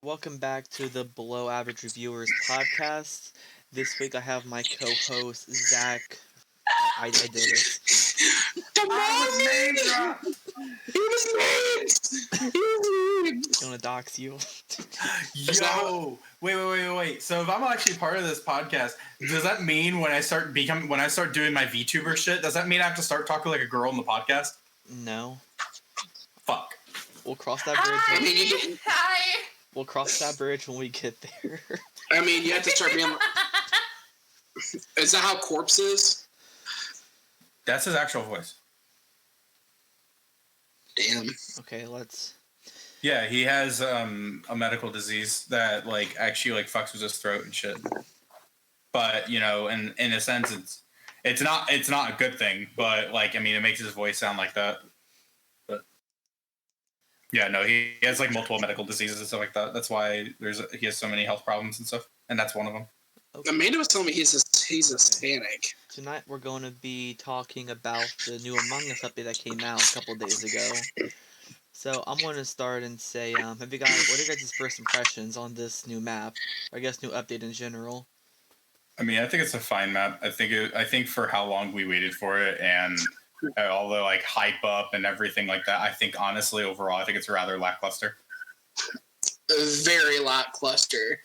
Welcome back to the Below Average Reviewers podcast. This week I have my co-host Zach. I did this. I You want to dox you? Yo, wait. So if I'm actually part of this podcast, does that mean when I start doing my VTuber shit, does that mean I have to start talking like a girl in the podcast? No. Fuck. We'll cross that bridge. Hi. We'll cross that bridge when we get there. I mean, you have to start being. Is that how Corpse is? That's his actual voice. Damn. Okay, let's. Yeah, he has a medical disease that actually fucks with his throat and shit. But in a sense, it's not a good thing. But it makes his voice sound like that. But yeah, no, he has multiple medical diseases and stuff like that. That's why he has so many health problems and stuff, and that's one of them. Okay. Amanda was telling me he's Hispanic. Tonight we're going to be talking about the new Among Us update that came out a couple of days ago. So I'm going to start and say, what are your guys' first impressions on this new map? Or I guess new update in general. I mean, I think it's a fine map. I think for how long we waited for it and all the hype up and everything like that, I think honestly overall, I think it's rather lackluster. Very lackluster.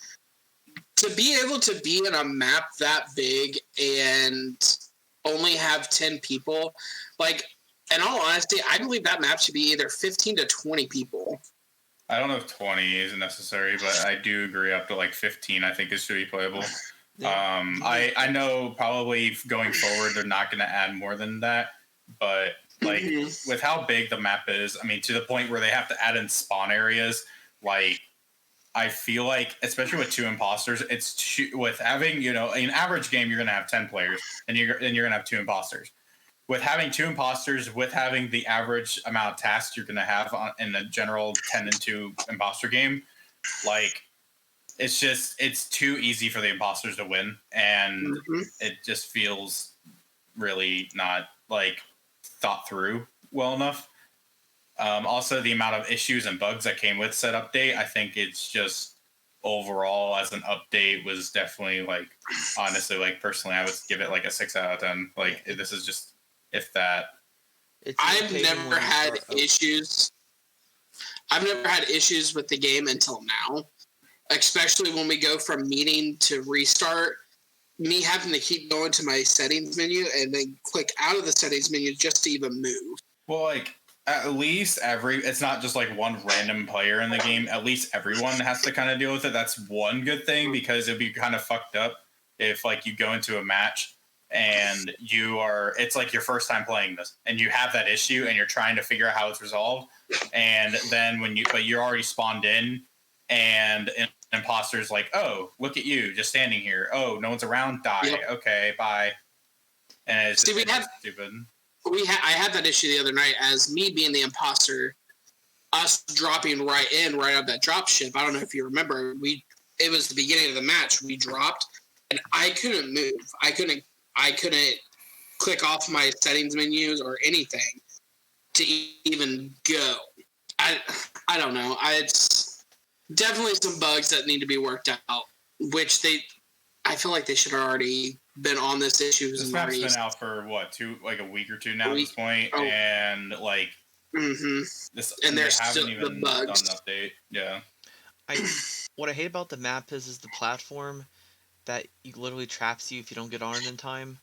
To be able to be in a map that big and only have 10 people, in all honesty, I believe that map should be either 15 to 20 people. I don't know if 20 is necessary, but I do agree up to 15. I think it should be playable. I know probably going forward they're not going to add more than that, but with how big the map is, I mean, to the point where they have to add in spawn areas, I feel especially with 2 imposters, with having in an average game you're going to have 10 players and you're going to have 2 imposters. With having 2 imposters, with having the average amount of tasks you're going to have in the general 10 and 2 imposter game, it's too easy for the imposters to win, and it just feels really not thought through well enough. Also, the amount of issues and bugs that came with said update, I think it's just overall as an update was definitely honestly personally I would give it a 6 out of 10. This is just if that. I've never had issues. I've never had issues with the game until now, especially when we go from meeting to restart. Me having to keep going to my settings menu and then click out of the settings menu just to even move. Well, at least it's not just one random player in the game. At least everyone has to kind of deal with it. That's one good thing, because it'd be kind of fucked up if you go into a match and it's your first time playing this and you have that issue and you're trying to figure out how it's resolved. And then but you're already spawned in and an imposter's oh, look at you just standing here. Oh, no one's around. Die. Yep. Okay, bye. And it's stupid. I had that issue the other night as me being the imposter, us dropping right out of that drop ship. I don't know if you remember, it was the beginning of the match. We dropped and I couldn't move. I couldn't click off my settings menus or anything to even go. I don't know. It's definitely some bugs that need to be worked out, which I feel like they should have already been on this issue. This map's been out for what, a week or two now at this point, and and there's still the bugs. Done an update. Yeah. What I hate about the map is the platform that literally traps you if you don't get on it in time.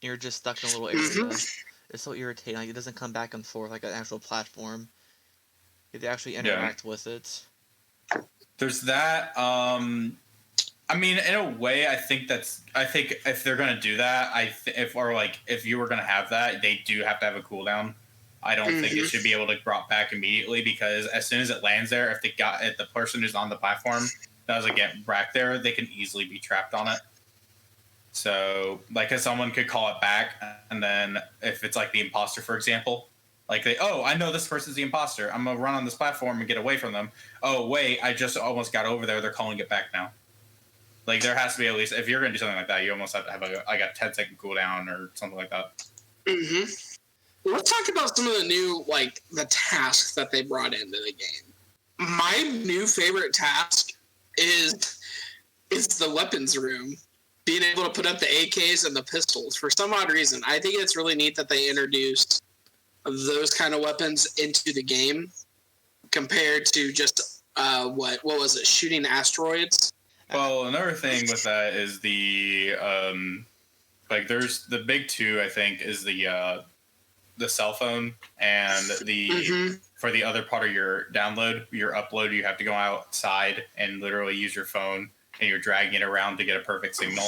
You're just stuck in a little area. It's so irritating. It doesn't come back and forth like an actual platform. You have to actually interact with it. There's that. I mean, in a way, I think if they're gonna do that, if you were gonna have that, they do have to have a cooldown. I don't think it should be able to brought back immediately, because as soon as it lands there, if the person who's on the platform doesn't get back there, they can easily be trapped on it. So, if someone could call it back, and then if it's the imposter, for example, I know this person's the imposter. I'm gonna run on this platform and get away from them. Oh wait, I just almost got over there. They're calling it back now. There has to be at least, if you're going to do something like that, you almost have to have a 10-second cooldown or something like that. Let's talk about some of the new, the tasks that they brought into the game. My new favorite task is the weapons room. Being able to put up the AKs and the pistols. For some odd reason, I think it's really neat that they introduced those kind of weapons into the game compared to just what was it, shooting asteroids. Well, another thing with that is the there's the big two. I think is the cell phone and the for the other part of your download, your upload, you have to go outside and literally use your phone, and you're dragging it around to get a perfect signal.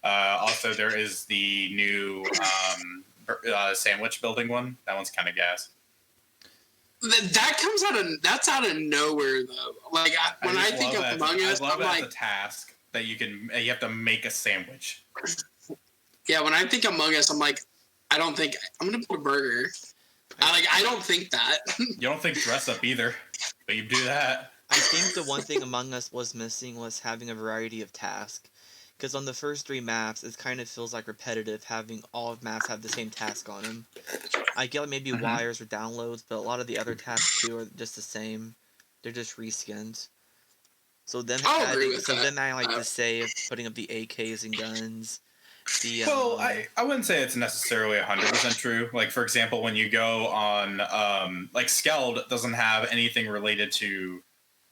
Also, there is the new sandwich building one. That one's kind of gas. That comes that's out of nowhere though. Like when I think of Among Us, I love I'm it like as a task that you have to make a sandwich. Yeah, when I think Among Us, I'm like, I don't think I'm gonna put a burger. I don't think that. You don't think dress up either, but you do that. I think the one thing Among Us was missing was having a variety of tasks. Because on the first 3 maps, it kind of feels like repetitive having all of maps have the same task on them. I get maybe wires or downloads, but a lot of the other tasks too are just the same. They're just reskins. So them adding like the save, putting up the AKs and guns. Well, I wouldn't say it's necessarily 100% true. Like, for example, when you go on, like, Skeld doesn't have anything related to,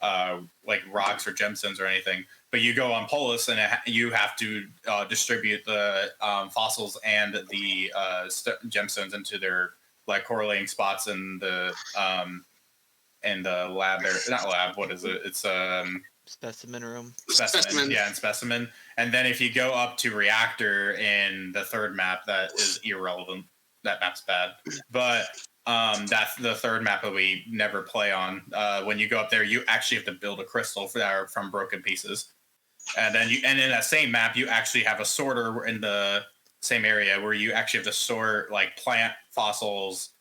like, rocks or gemstones or anything. But you go on Polus and you have to distribute the fossils and the gemstones into their, like, correlating spots in the lab there. Not lab, what is it? It's, Specimen room. Specimen. Yeah, in Specimen. And then if you go up to Reactor in the 3rd map, that is irrelevant. That map's bad. But that's the 3rd map that we never play on. When you go up there, you actually have to build a crystal from broken pieces. And then in that same map, you actually have a sorter in the same area where you actually have to sort like plant fossils,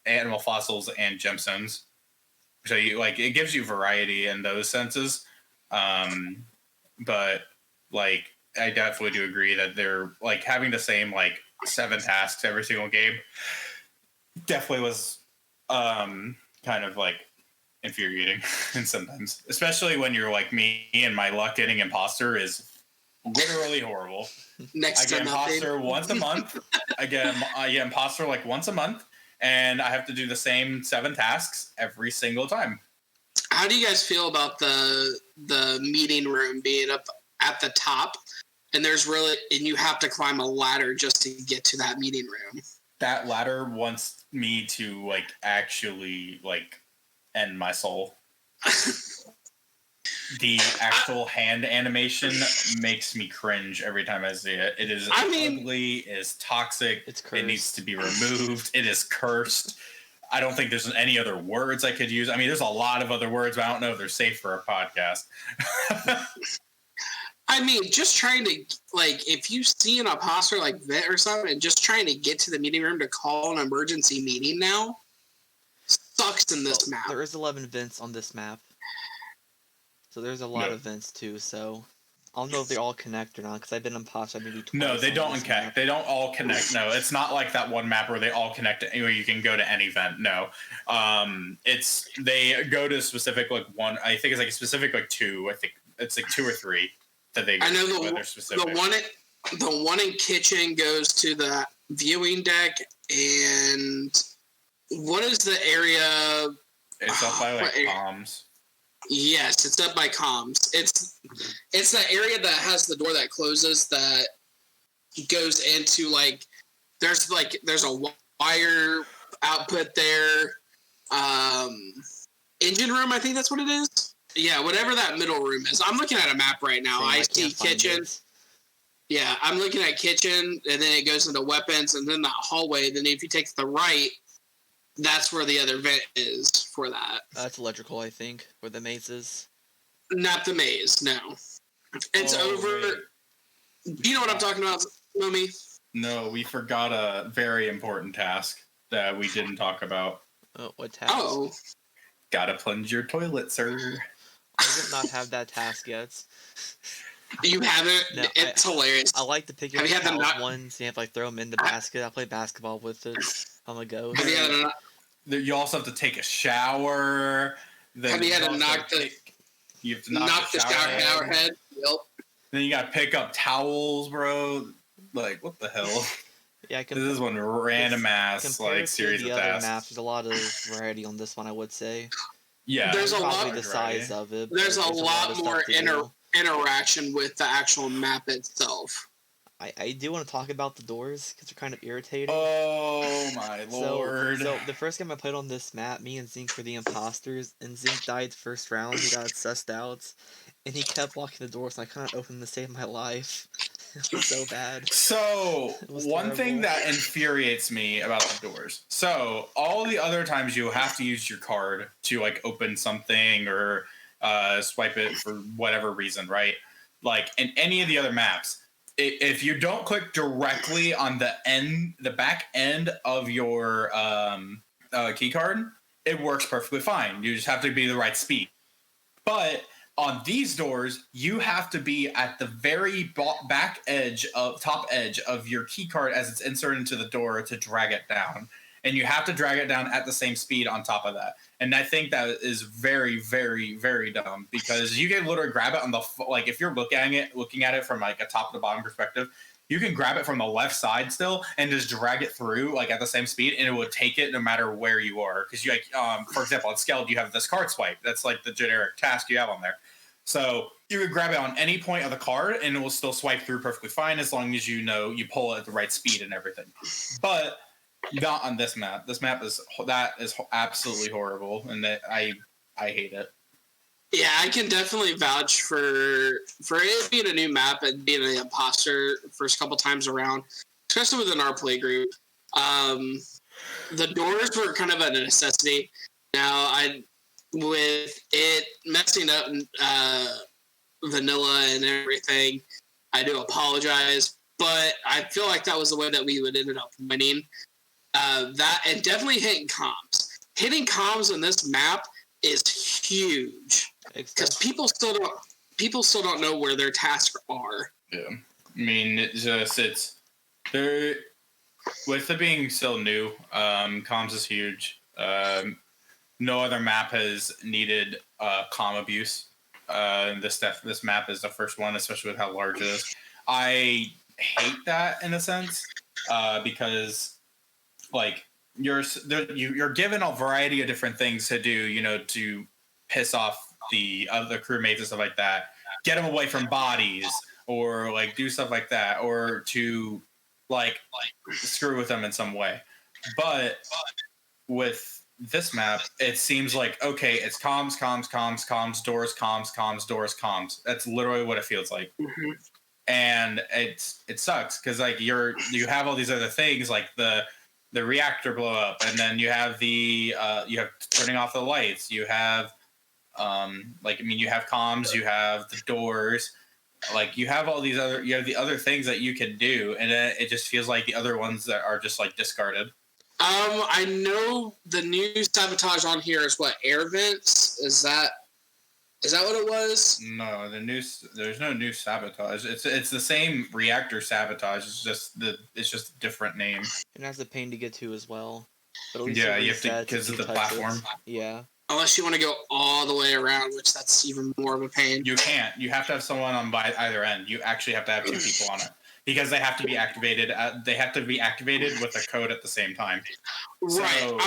animal fossils, and gemstones. So it gives you variety in those senses. But like, I definitely do agree that they're like having the same like 7 tasks every single game definitely was kind of like infuriating and sometimes, especially when you're like me and my luck getting imposter is literally horrible. I get imposter once a month. I get imposter like once a month. And I have to do the same 7 tasks every single time. How do you guys feel about the meeting room being up at the top, and you have to climb a ladder just to get to that meeting room? That ladder wants me to like actually like end my soul. The actual hand animation makes me cringe every time I see it. It is ugly, it is toxic, it's cursed. It needs to be removed, it is cursed. I don't think there's any other words I could use. I mean, there's a lot of other words, but I don't know if they're safe for a podcast. I mean, just trying to, like, if you see an imposter like that or something, and just trying to get to the meeting room to call an emergency meeting now sucks in this map. There is 11 vents on this map. So there's a lot of vents too, so I don't know if they all connect or not, because I've been imposter maybe twice. No, they don't connect. They don't all connect. No, it's not like that one map where they all connect where you can go to any vent. No. They go to specific like one, I think it's like a specific like 2, I think it's like 2 or 3 that they go. I know the one in kitchen goes to the viewing deck, and what is the area? It's up by like comms. Yes, it's up by comms. It's that area that has the door that closes that goes into like there's a wire output there. Engine room, I think that's what it is. Yeah, whatever that middle room is. I'm looking at a map right now. I see kitchen. Yeah, I'm looking at kitchen, and then it goes into weapons, and then that hallway. Then if you take the right, that's where the other vent is for that. That's electrical, I think, where the maze is. Not the maze, no. It's over. Wait. Do you know what I'm talking about, Momi? No, we forgot a very important task that we didn't talk about. Oh, what task? Oh. Gotta plunge your toilet, sir. I did not have that task yet. You haven't? No, it's hilarious. I like to pick up the ones. You have to like throw them in the basket. I play basketball with it on the go. You also have to take a shower. Have you had to knock the... You have to knock the shower head. Yep. Then you gotta pick up towels, bro. Like, what the hell? Yeah, this is one random ass like series of tasks. Other maps, there's a lot of variety on this one, I would say. Yeah, there's a lot. The size of it. There's a lot more interaction with the actual map itself. I do want to talk about the doors because they're kind of irritating. Oh my lord! So the first game I played on this map, me and Zink were the imposters, and Zink died first round. He got sussed out, and he kept locking the doors. And I couldn't open them to save my life. It was so bad. So one thing that infuriates me about the doors. So all the other times you have to use your card to like open something or swipe it for whatever reason, right? Like in any of the other maps. If you don't click directly on the back end of your key card, it works perfectly fine. You just have to be the right speed. But on these doors, you have to be at the very top edge of your key card as it's inserted into the door to drag it down. And you have to drag it down at the same speed on top of that. And I think that is very, very, very dumb because you can literally grab it on the like if you're looking at it from like a top to bottom perspective, you can grab it from the left side still and just drag it through like at the same speed, and it will take it no matter where you are. Because you like, for example, on Skeld you have this card swipe. That's like the generic task you have on there. So you would grab it on any point of the card, and it will still swipe through perfectly fine as long as you know you pull it at the right speed and everything. But not on this map. This map is absolutely horrible, and I hate it. Yeah, I can definitely vouch for it being a new map and being an imposter first couple times around, especially within our play group. The doors were kind of a necessity. Now, with it messing up vanilla and everything, I do apologize, but I feel like that was the way that we would ended up winning. That and definitely hitting comms. Hitting comms on this map is huge because people still don't know where their tasks are. Yeah, I mean it's there with it being still new. Comms is huge. No other map has needed comm abuse. This map is the first one, especially with how large it is. I hate that in a sense because. Like you're given a variety of different things to do, to piss off the other crewmates and stuff like that. Get them away from bodies, or like do stuff like that, or to like screw with them in some way. But with this map, it seems like okay, it's comms, doors, doors, comms. That's literally what it feels like. Mm-hmm. And it sucks because like you have all these other things like the reactor blow up, and then you have you have turning off the lights. You have you have comms, you have the doors, like you have all these other the other things that you can do, and it just feels like the other ones that are just like discarded. I know the new sabotage on here is what, air vents? Is that what it was? No, there's no new sabotage. It's the same reactor sabotage. It's just a different name. And that's a pain to get to as well. But at least yeah, you have to because of the platform. Yeah. Unless you want to go all the way around, which that's even more of a pain. You can't. You have to have someone on either end. You actually have to have two people on it because they have to be activated. They have to be activated with a code at the same time. Right. So,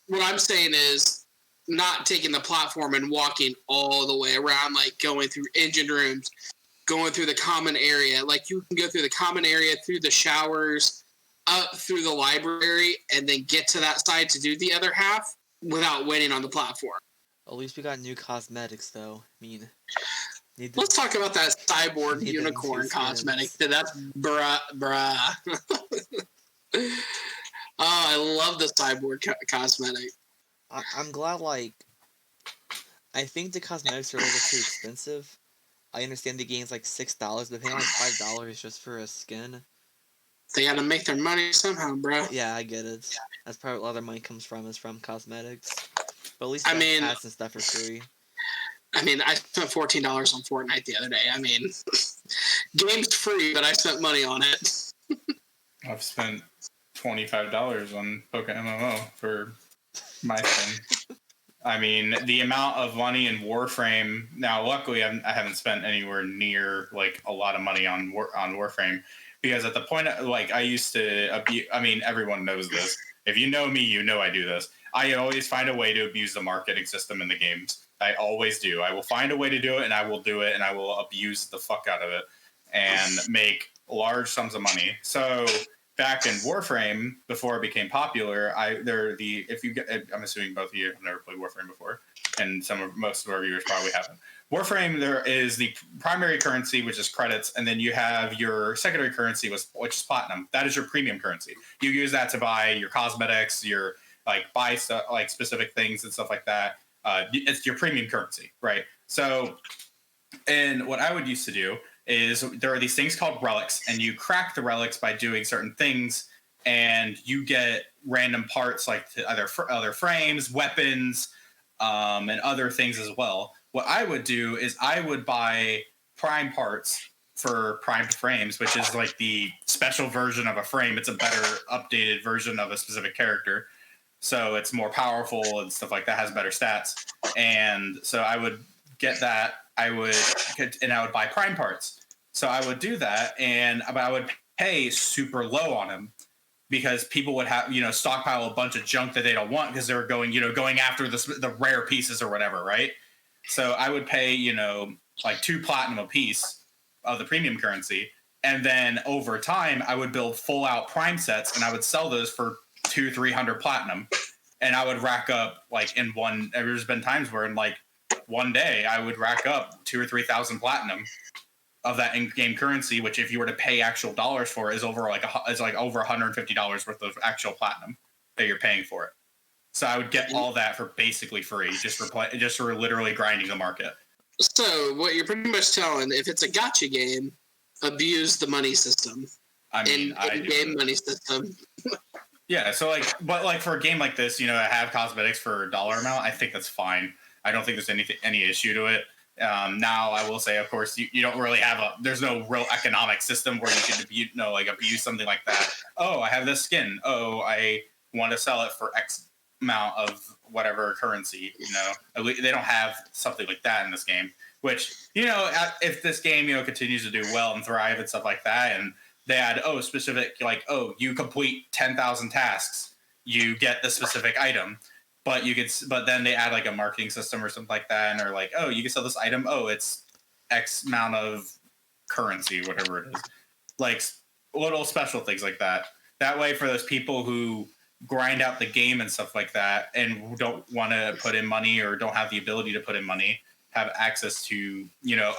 what I'm saying is, not taking the platform and walking all the way around, like going through engine rooms, going through the common area. Like you can go through the common area, through the showers, up through the library, and then get to that side to do the other half without waiting on the platform. At least we got new cosmetics, though. I mean, let's talk about that cyborg unicorn cosmetic. That's bruh. Oh, I love the cyborg cosmetic. I'm glad, I think the cosmetics are a little too expensive. I understand the game's like $6, but paying like $5 just for a skin. They gotta make their money somehow, bro. Yeah, I get it. That's probably where all their money comes from, is from cosmetics. But at least hats and stuff for free. I mean, I spent $14 on Fortnite the other day. I mean, game's free, but I spent money on it. I've spent $25 on Poké MMO for my thing. I mean, the amount of money in Warframe. Now, luckily, I haven't spent anywhere near like a lot of money on Warframe, because at the point, like I used to abuse. I mean, everyone knows this. If you know me, you know I do this. I always find a way to abuse the marketing system in the games. I always do. I will find a way to do it, and I will do it, and I will abuse the fuck out of it, and make large sums of money. So back in Warframe, before it became popular, I'm assuming both of you have never played Warframe before, and most of our viewers probably haven't. Warframe, there is the primary currency, which is credits, and then you have your secondary currency, which is platinum. That is your premium currency. You use that to buy your cosmetics, your buy stuff, like specific things and stuff like that. It's your premium currency, right? So, and what I would used to do is there are these things called relics, and you crack the relics by doing certain things, and you get random parts like other frames, weapons, and other things as well. What I would do is I would buy prime parts for prime frames, which is like the special version of a frame. It's a better updated version of a specific character. So it's more powerful and stuff like that, has better stats. And so I would get that. I would buy prime parts. So I would do that, and I would pay super low on them, because people would have, stockpile a bunch of junk that they don't want because they're going after the rare pieces or whatever, right? So I would pay, like 2 platinum a piece of the premium currency, and then over time I would build full out prime sets, and I would sell those for 200-300 platinum, and I would rack up there's been times where in like one day I would rack up 2,000 or 3,000 platinum of that in-game currency, which if you were to pay actual dollars for is over over $150 worth of actual platinum that you're paying for it. So I would get all that for basically free, just for literally grinding the market. So what you're pretty much telling, if it's a gacha game, abuse the money system. I mean, in-game money system. Yeah, so but for a game like this, have cosmetics for a dollar amount, I think that's fine. I don't think there's any issue to it. Now, I will say, of course, you don't really there's no real economic system where you can abuse something like that. Oh, I have this skin. Oh, I want to sell it for X amount of whatever currency. They don't have something like that in this game. Which, if this game continues to do well and thrive and stuff like that, and they add specific you complete 10,000 tasks, you get the specific item. But then they add like a marketing system or something like that, and they're like, you can sell this item. Oh, it's X amount of currency, whatever it is. Like little special things like that. That way, for those people who grind out the game and stuff like that, and don't want to put in money or don't have the ability to put in money, have access to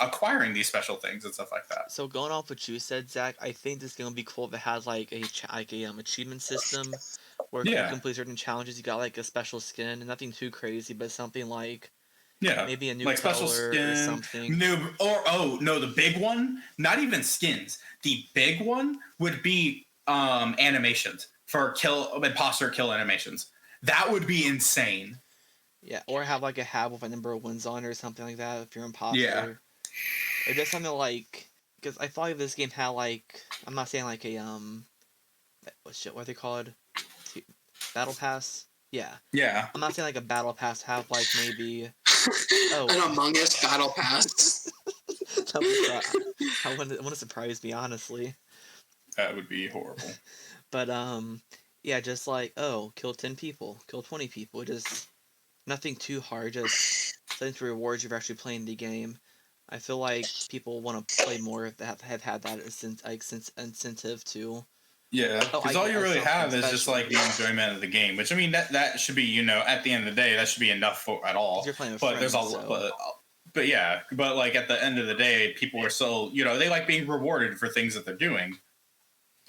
acquiring these special things and stuff like that. So going off what you said, Zach, I think this is gonna be cool if it has like a achievement system. Where if you complete certain challenges, you got like a special skin, and nothing too crazy, but something like maybe a new color special skin, or something. The big one, not even skins. The big one would be animations for imposter kill animations. That would be insane. Yeah, or have like a hat with a number of wins on it or something like that if you're an imposter. Yeah. Or just something like, because I thought this game had like, I'm not saying like a what are they called? Battle pass? Yeah. Yeah. I'm not saying like a battle pass have like maybe an Among Us battle pass. That wouldn't surprise me, honestly. That would be horrible. But yeah, just like kill 10 people, kill 20 people, just nothing too hard, just something to reward you for actually playing the game. I feel like people want to play more if they have had that incentive to. Yeah, because all you really have is just like the enjoyment of the game, which I mean that should be at the end of the day that should be enough for at all. You're playing with but friends, there's all but yeah, but like at the end of the day, people are still they like being rewarded for things that they're doing.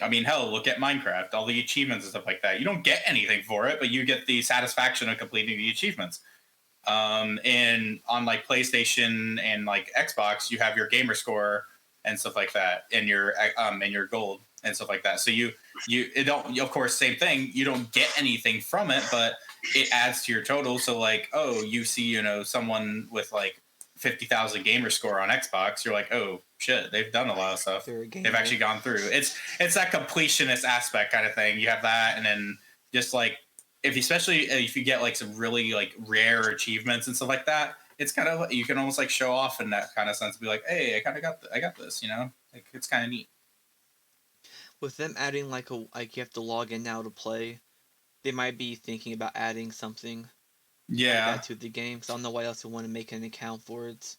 I mean, hell, look at Minecraft, all the achievements and stuff like that. You don't get anything for it, but you get the satisfaction of completing the achievements. And on like PlayStation and like Xbox, you have your gamer score and stuff like that, and your gold and stuff like that. So you don't, of course, same thing. You don't get anything from it, but it adds to your total. So like, you see, someone with like 50,000 gamer score on Xbox, you're like, oh shit, they've done a lot of stuff. They've actually gone through. It's that completionist aspect kind of thing. You have that, and then just like especially if you get like some really like rare achievements and stuff like that, it's kind of, you can almost like show off in that kind of sense, be like, hey, I kind of I got this, you know, like it's kind of neat. With them adding like you have to log in now to play, they might be thinking about adding something like Yeah, that to the game. Because I don't know why else you want to make an account for it.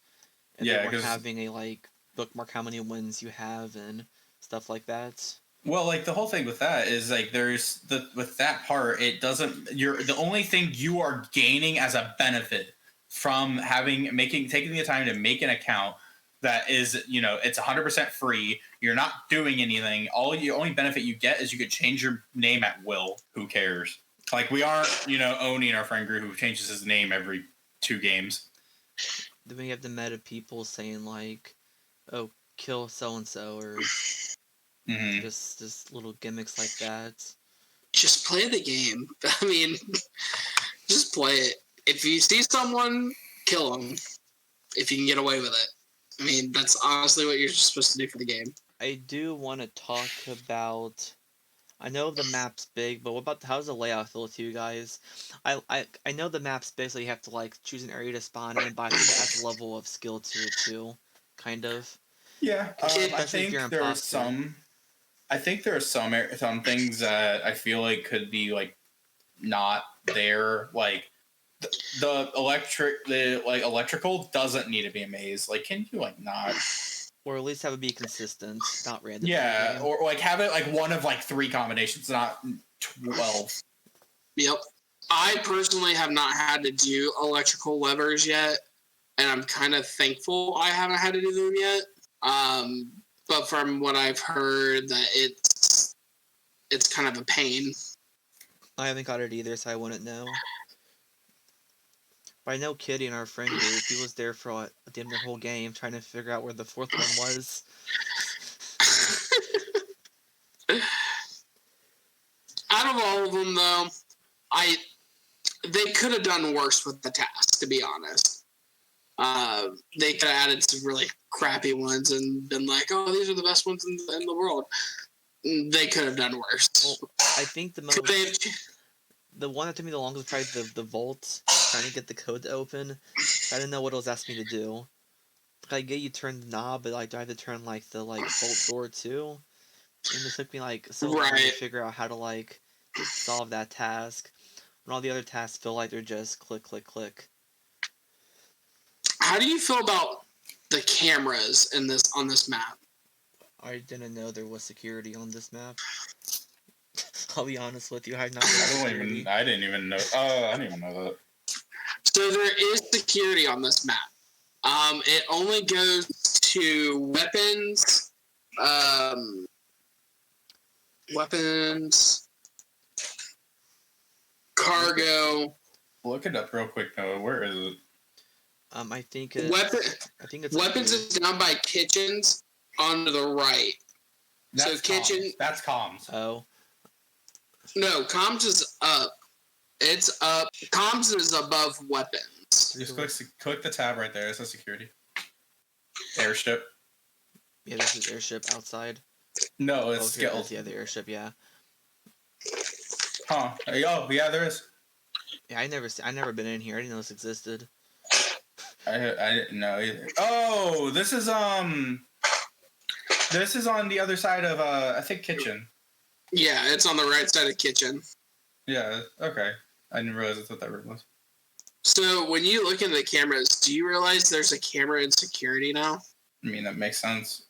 And they yeah, weren't because having a like bookmark how many wins you have and stuff like that. well, like the whole thing with that is like with that part, it doesn't, you're the only thing you are gaining as a benefit from taking the time to make an account that is, you know, it's 100% free. You're not doing anything. Only benefit you get is you could change your name at will. Who cares? Like we aren't, you know, owning our friend group who changes his name every 2 games. Then we have the meta people saying like, "Oh, kill so and so," or just little gimmicks like that. Just play the game. I mean, just play it. If you see someone, kill them. If you can get away with it. I mean, that's honestly what you're supposed to do for the game. I do want to talk about. I know the map's big, but what about how's the layout feel to you guys? I know the map's big, so you have to like choose an area to spawn in, but I think it adds a level of skill to it too, kind of. Yeah, Especially if you're an imposter. I think there are some things that I feel like could be like not there. Like the electrical doesn't need to be a maze. Like, can you like not? Or at least have it be consistent, not random. Yeah, or like have it like one of like 3 combinations, not 12. Yep. I personally have not had to do electrical levers yet, and I'm kind of thankful I haven't had to do them yet. But from what I've heard, that it's kind of a pain. I haven't got it either, so I wouldn't know. But I know Kitty in our friend group, he was there for the end of the whole game trying to figure out where the 4th one was. Out of all of them, though, they could have done worse with the task, to be honest. They could have added some really crappy ones and been like, "Oh, these are the best ones in the world." They could have done worse. Well, I think the one that took me the longest was probably the vault, trying to get the code to open. I didn't know what it was asking me to do. Like, I get you turn the knob, but like, do I have to turn like the vault door too? And it took me like so long to figure out how to like solve that task. When all the other tasks feel like they're just click, click, click. How do you feel about the cameras on this map? I didn't know there was security on this map. I'll be honest with you, I didn't even know. I didn't even know that. So there is security on this map. It only goes to weapons, cargo. Look it up real quick, Noah. Where is it? I think it's weapons is down by kitchens on the right. That's so kitchen. Comms. That's comms. Oh. No, comms is up. It's up. Comms is above weapons. Just click the tab right there. It says security. Airship. Yeah, this is Airship outside. No, it's skilled. Yeah, the Airship. Yeah. Huh? Oh, yeah, there is. Yeah, I never been in here. I didn't know this existed. I didn't know either. Oh, this is on the other side of I think kitchen. Yeah, it's on the right side of kitchen. Yeah. Okay. I didn't realize that's what that room was. So when you look into the cameras, do you realize there's a camera in security now? I mean, that makes sense.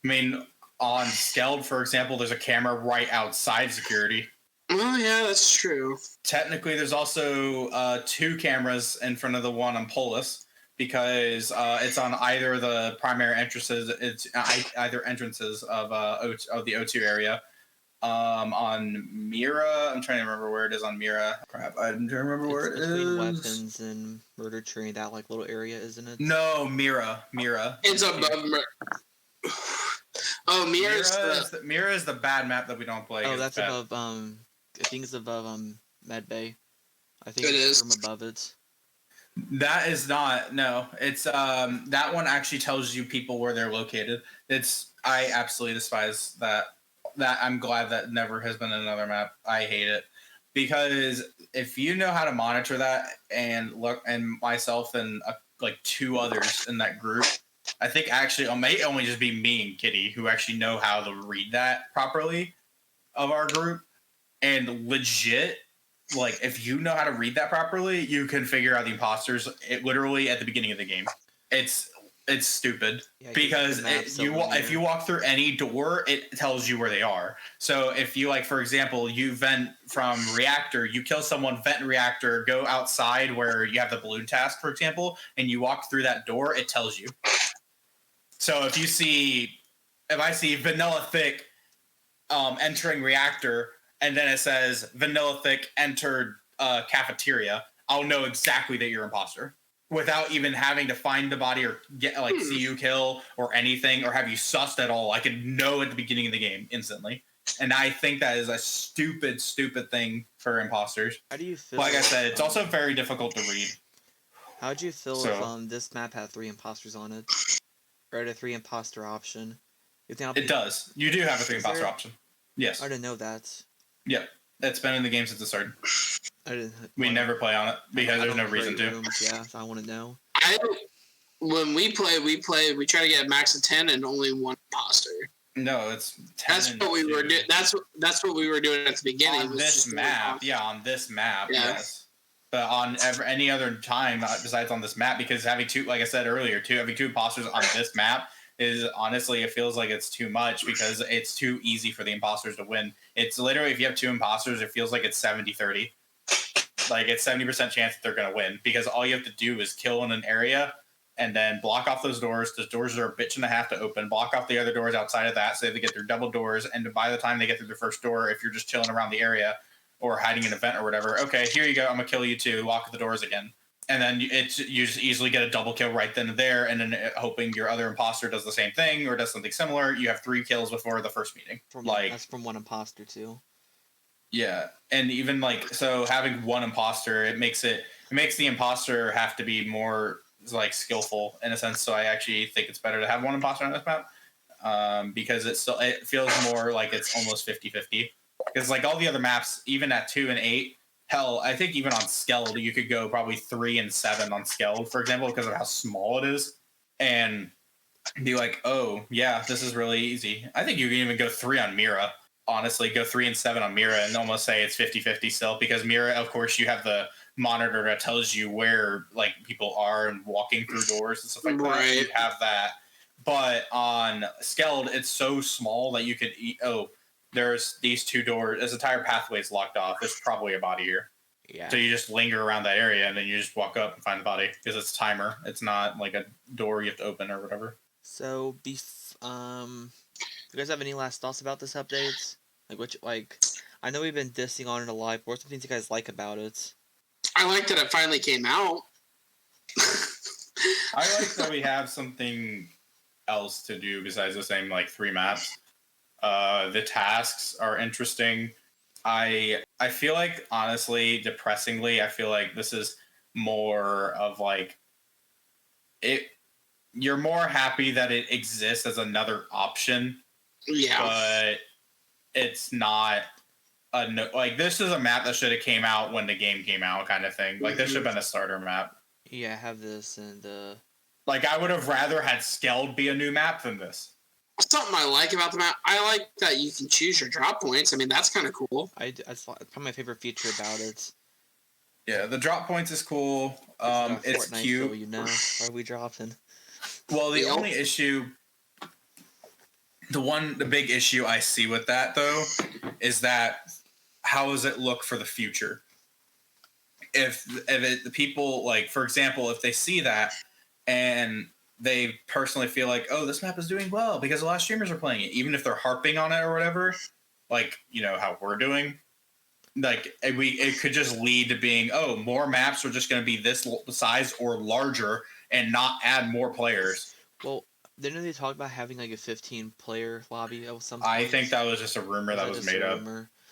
I mean, on Skeld, for example, there's a camera right outside security. Oh, yeah, that's true. Technically, there's also 2 cameras in front of the one on Polis because it's on either the primary entrances. It's either entrances of the O2 area. On Mira, I'm trying to remember where it is on Mira. Crap, I'm trying to remember where it is. Between weapons and murder tree, that like little area, isn't it? No, Mira. It's above. Oh, Mira is the bad map that we don't play. Oh, that's above. I think it's above Med Bay. I think it is from above it. That is not. No, it's that one actually tells you people where they're located. I absolutely despise that. That I'm glad that never has been another map. I hate it because if you know how to monitor that and look, and myself and like 2 others in that group, I think actually it may only just be me and Kitty who actually know how to read that properly of our group. And legit, like if you know how to read that properly, you can figure out the imposters literally at the beginning of the game. It's stupid because if you walk through any door, it tells you where they are. So if you, like, for example, you vent from reactor, you kill someone, vent reactor, go outside where you have the balloon task, for example, and you walk through that door, it tells you. So if I see Vanilla Thick entering reactor, and then it says Vanilla Thick entered cafeteria, I'll know exactly that you're an imposter without even having to find the body or get see you kill or anything or have you sussed at all. I could know at the beginning of the game instantly. And I think that is a stupid thing for imposters. How do you feel? Like I said, it's also very difficult to read. How'd you feel if this map had 3 imposters on it? Or a 3 imposter option? It does. You do have a 3 imposter option. Yes. I didn't know that. Yep. It's been in the game since it started. We never play on it because there's no reason to. Yeah, so I want to know. When we play, we try to get a max of 10 and only 1 imposter. No, it's 10. That's what we were doing. That's what we were doing at the beginning. On this map, yes. But on any other time besides on this map, because having 2, like I said earlier, having 2 imposters on this map is honestly, it feels like it's too much because it's too easy for the imposters to win. It's literally, if you have 2 imposters, it feels like it's 70-30. Like it's 70% chance that they're going to win because all you have to do is kill in an area and then block off those doors. Those doors are a bitch and a half to open. Block off the other doors outside of that so they get through double doors. And by the time they get through the first door, if you're just chilling around the area or hiding in an event or whatever, okay, here you go. I'm going to kill you too. Lock the doors again. And then you just easily get a double kill right then and there, and then hoping your other imposter does the same thing or does something similar. You have 3 kills before the first meeting. That's from 1 imposter too. Yeah, and even so having 1 imposter, it makes the imposter have to be more skillful in a sense. So I actually think it's better to have 1 imposter on this map because it feels more like it's almost 50-50. Because all the other maps, even at 2 and 8. Hell, I think even on Skeld, you could go probably 3 and 7 on Skeld, for example, because of how small it is, and be like, oh, yeah, this is really easy. I think you can even go 3 on Mira, honestly, go 3 and 7 on Mira and almost say it's 50-50 still, because Mira, of course, you have the monitor that tells you where people are and walking through doors and stuff like that. You have that. But on Skeld, it's so small that you could there's these 2 doors. This entire pathway is locked off. There's probably a body here. Yeah. So you just linger around that area and then you just walk up and find the body because it's timer. It's not like a door you have to open or whatever. So, do you guys have any last thoughts about this update? I know we've been dissing on it a lot. What are some things you guys like about it? I like that it finally came out. I like that we have something else to do besides the same 3 maps. The tasks are interesting. I feel like, honestly, depressingly, I feel like this is more of you're more happy that it exists as another option. Yeah. But it's not this is a map that should have came out when the game came out, kind of thing. This should have been a starter map. Yeah, I have this and I would have rather had Skeld be a new map than this. Something I like about the map, I like that you can choose your drop points. I mean, that's kind of cool. That's probably my favorite feature about it. Yeah, the drop points is cool. It's cute. Why are we dropping? Well, the only issue, the big issue I see with that though, is that how does it look for the future? If the people for example, if they see that and they personally feel oh, this map is doing well because a lot of streamers are playing it, even if they're harping on it or whatever, how we're doing, it could just lead to being, oh, more maps are just going to be this size or larger and not add more players. Well, didn't they talk about having a 15-player lobby of some I think that was just a rumor that was made up.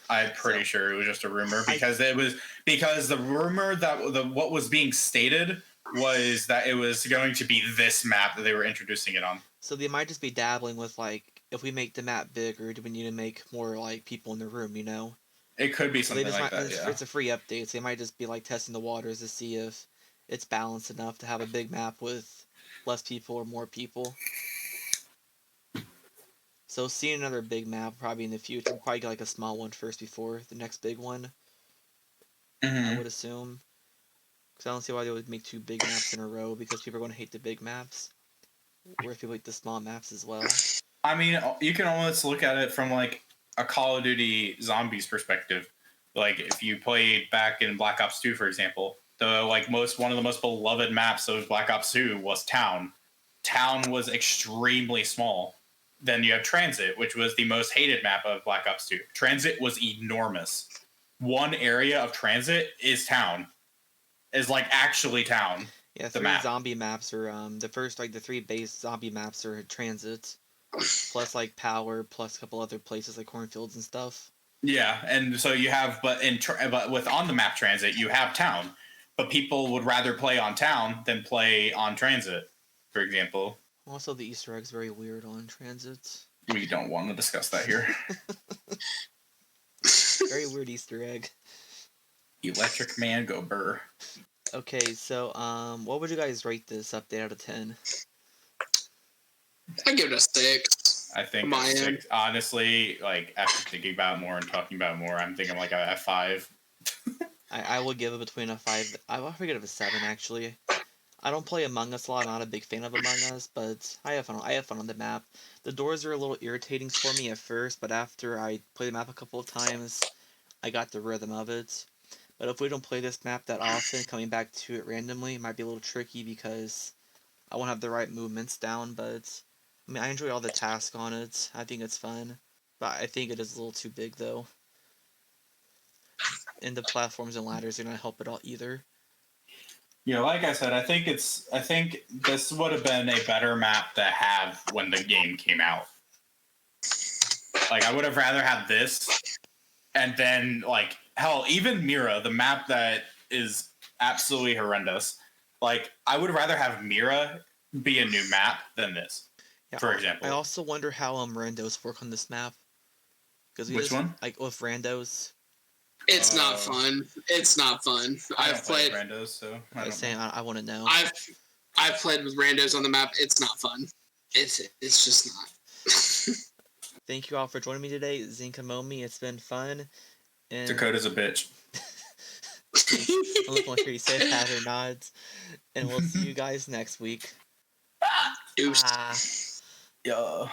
I'm pretty sure it was just a rumor because the rumor that what was being stated was that it was going to be this map that they were introducing it on. So they might just be dabbling with if we make the map bigger, do we need to make more people in the room, It could be So they something just like might. that. Yeah. It's a free update, so they might just be like testing the waters to see if it's balanced enough to have a big map with less people or more people. So seeing another big map probably in the future, probably get like a small one first before the next big one. I would assume, because I don't see why they would make two big maps in a row because people are going to hate the big maps, whereas people hate the small maps as well. I mean, you can almost look at it from like a Call of Duty Zombies perspective. Like if you played back in Black Ops 2, for example, one of the most beloved maps of Black Ops 2 was Town. Town was extremely small. Then you have Transit, which was the most hated map of Black Ops 2. Transit was enormous. One area of Transit is Town. Is like actually Town. Yeah, the three map. zombie maps are the first the three base zombie maps are Transit, plus like Power, plus a couple other places like cornfields and stuff. Yeah, and so you have, but with on the map Transit, you have Town, but people would rather play on Town than play on Transit, for example. Also, the Easter egg's very weird on Transit. We don't want to discuss that here. Very weird Easter egg. Electric Man go burr. Okay, so what would you guys rate this update out of 10? I give it a 6. I think My a 6. end. Honestly, like after thinking about it more and talking about it more, I'm thinking like a 5. I will give it between a 5. I will forget it a 7 actually. I don't play Among Us a lot. I'm not a big fan of Among Us, but I have fun. I have fun on the map. The doors are a little irritating for me at first, but after I play the map a couple of times, I got the rhythm of it. But if we don't play this map that often, coming back to it randomly might be a little tricky because I won't have the right movements down. But I mean, I enjoy all the tasks on it. I think it's fun, but I think it is a little too big though. And the platforms and ladders are not help at all either. Yeah, like I said, I think this would have been a better map to have when the game came out. Like I would have rather had this, and then like hell, even Mira, the map that is absolutely horrendous. Like I would rather have Mira be a new map than this. Yeah, For example, I also wonder how randos work on this map. Because which one? Like with randos. It's not fun. It's not fun. I've played randos, so I was saying I want to know. I've played with randos on the map. It's not fun. It's just not. Thank you all for joining me today, Zinkamomi. It's been fun. And Dakota's a bitch. I'm looking for you say that or not. And we'll see you guys next week. Deuce. Yeah.